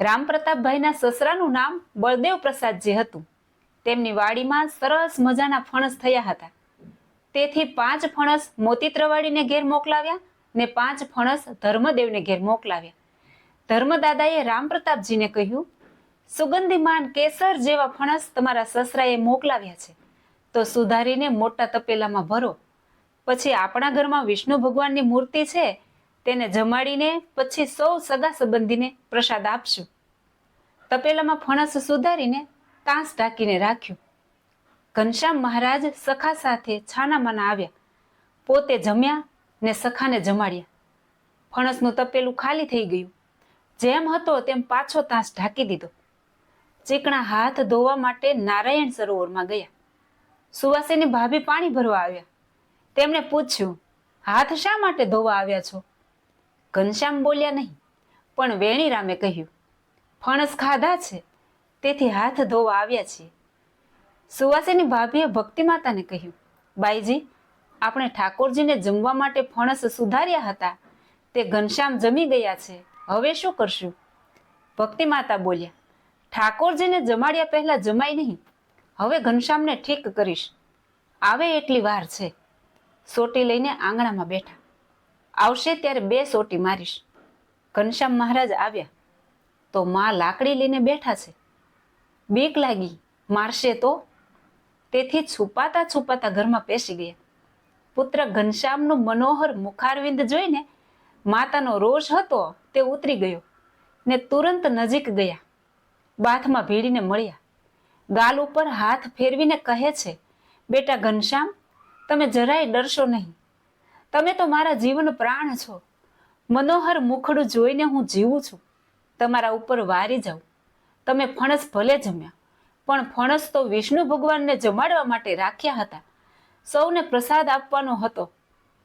રામપ્રતાપભાઈના સસરાનું નામ બળદેવ પ્રસાદજી હતું. તેમની વાડીમાં સરસ મજાના ફણસ થયા હતા. તેથી 5 ફણસ મોતીત્રવાડીને ઘેર મોકલાવ્યા ને 5 ફણસ ધર્મદેવને ઘેર મોકલાવ્યા. ધર્મદાદાએ રામપ્રતાપજીને કહ્યું, સુગંધીમાન કેસર જેવા ફણસ તમારા સસરાએ મોકલાવ્યા છે, તો સુધારીને મોટા તપેલામાં ભરો. પછી આપણા ઘરમાં વિષ્ણુ ભગવાનની મૂર્તિ છે, તેને જમાડીને પછી સૌ સગા સંબંધીને પ્રસાદ આપશું. તપેલામાં ફણસ સુધારીને કાંસ ઢાંકીને રાખ્યું. ઘનશ્યામ મહારાજ સખા સાથે છાનામાના આવ્યા. પોતે જમ્યા ને સખાને જમાડ્યા. ફણસનું તપેલું ખાલી થઈ ગયું. જેમ હતો તેમ પાછો તાંસ ઢાંકી દીધો. ચીકણા હાથ ધોવા માટે નારાયણ સરોવરમાં ગયા. સુવાસીની ભાભી પાણી ભરવા આવ્યા. તેમણે પૂછ્યું, હાથ શા માટે ધોવા આવ્યા છો? ઘનશ્યામ બોલ્યા નહીં, પણ વેણીરામે કહ્યું, ફણસ ખાધા છે, તેથી હાથ ધોવા આવ્યા છીએ. સુવાસીની ભાભીએ ભક્તિ માતાને કહ્યું, બાઈજી, આપણે ઠાકોરજીને જમવા માટે ફણસ સુધાર્યા હતા, તે ઘનશ્યામ જમી ગયા છે, હવે શું કરશું? ભક્તિ માતા બોલ્યા, ઠાકોરજીને જમાડ્યા પહેલા જમાય નહીં, હવે ઘનશ્યામને ઠીક કરીશ, આવે એટલી વાર છે. સોટી લઈને આંગણામાં બેઠા. આવશે ત્યારે 2 સોટી મારીશ. ઘનશ્યામ મહારાજ આવ્યા તો માં લાકડી લઈને બેઠા છે. બીક લાગી, મારશે તો? તેથી છુપાતા છુપાતા ઘરમાં પેસી ગયા. પુત્ર ઘનશ્યામનું મનોહર મુખારવિંદ જોઈને માતાનો રોષ હતો તે ઉતરી ગયો ને તુરંત નજીક ગયા. બાથમાં ભીડીને મળ્યા. ગાલ ઉપર હાથ ફેરવીને કહે છે, બેટા ઘનશ્યામ, તમે જરાય ડરશો નહીં. તમે તો મારા જીવન પ્રાણ છો. મનોહર મુખડું જોઈને હું જીવું છું. તમારા ઉપર વારી જાઉં. તમે ફણસ ભલે જમ્યા, પણ ફણસ તો વિષ્ણુ ભગવાનને જમાડવા માટે રાખ્યા હતા. સૌને પ્રસાદ આપવાનો હતો,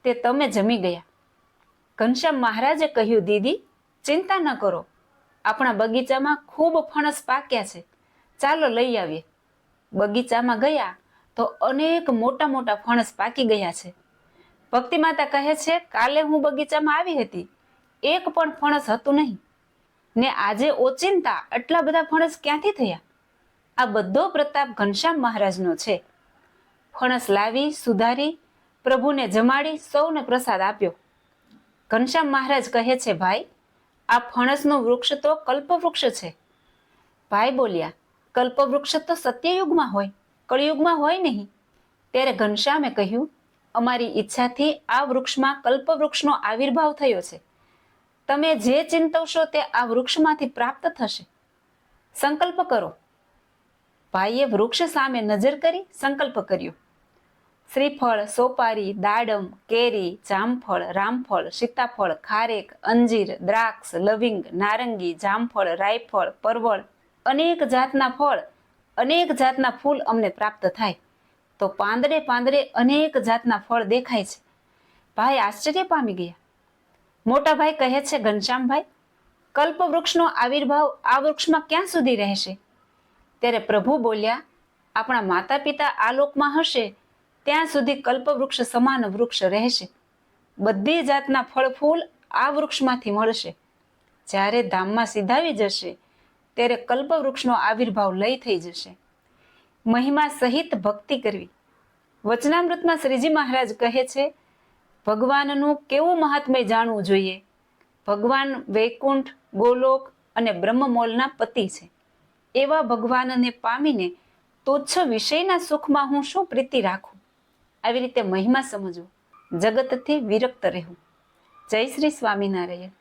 તે તમે જમી ગયા. ઘનશ્યામ મહારાજે કહ્યું, દીદી, ચિંતા ન કરો. આપણા બગીચામાં ખૂબ ફણસ પાક્યા છે, ચાલો લઈ આવીએ. બગીચામાં ગયા તો અનેક મોટા મોટા ફણસ પાકી ગયા છે. ભક્તિ માતા કહે છે, કાલે હું બગીચામાં આવી હતી, એક પણ ફણસ હતું નહીં, ને આજે ઓચિંતા આટલા બધા ફણસ ક્યાંથી થયા? આ બધો પ્રતાપ ઘનશ્યામ મહારાજનો છે. ફણસ લાવી સુધારી પ્રભુને જમાડી સૌને પ્રસાદ આપ્યો. ઘનશ્યામ મહારાજ કહે છે, ભાઈ, આ ફણસનું વૃક્ષ તો કલ્પવૃક્ષ છે. ભાઈ બોલ્યા, કલ્પવૃક્ષ તો સત્યયુગમાં હોય, કળિયુગમાં હોય નહીં. ત્યારે ઘનશ્યામે કહ્યું, અમારી ઈચ્છાથી આ વૃક્ષમાં કલ્પવૃક્ષનો આવિર્ભાવ થયો છે. તમે જે ચિંતવશો તે આ વૃક્ષમાંથી પ્રાપ્ત થશે. સંકલ્પ કરો. ભાઈએ વૃક્ષ સામે નજર કરી સંકલ્પ કર્યો. શ્રીફળ, સોપારી, દાડમ, કેરી, જામફળ, રામફળ, સીતાફળ, ખારેક, અંજીર, દ્રાક્ષ, લવિંગ, નારંગી, જામફળ, રાયફળ, પરવળ, અનેક જાતના ફળ, અનેક જાતના ફૂલ અમને પ્રાપ્ત થાય. તો પાંદડે પાંદડે અનેક જાતના ફળ દેખાય છે. ભાઈ આશ્ચર્ય પામી ગયા. મોટા ભાઈ કહે છે, ઘનશ્યામભાઈ, કલ્પવૃક્ષનો આવિર્ભાવ આ વૃક્ષમાં ક્યાં સુધી રહેશે? ત્યારે પ્રભુ બોલ્યા, આપણા માતા પિતા આ લોકમાં હશે ત્યાં સુધી કલ્પવૃક્ષ સમાન વૃક્ષ રહેશે. બધી જાતના ફળ ફૂલ આ વૃક્ષમાંથી મળશે. જ્યારે ધામમાં સિધાવી જશે ત્યારે કલ્પવૃક્ષનો આવિર્ભાવ લય થઈ જશે. મહિમા સહિત ભક્તિ કરવી. વચનામૃતમાં શ્રીજી મહારાજ કહે છે, ભગવાનનું કેવું મહાત્મય જાણવું જોઈએ. ભગવાન વૈકુંઠ, ગોલોક અને બ્રહ્મમોલના પતિ છે. એવા ભગવાનને પામીને તુચ્છ વિષયના સુખમાં હું શું પ્રીતિ રાખું? આવી રીતે મહિમા સમજવો, જગતથી વિરક્ત રહેવું. જય શ્રી સ્વામિનારાયણ.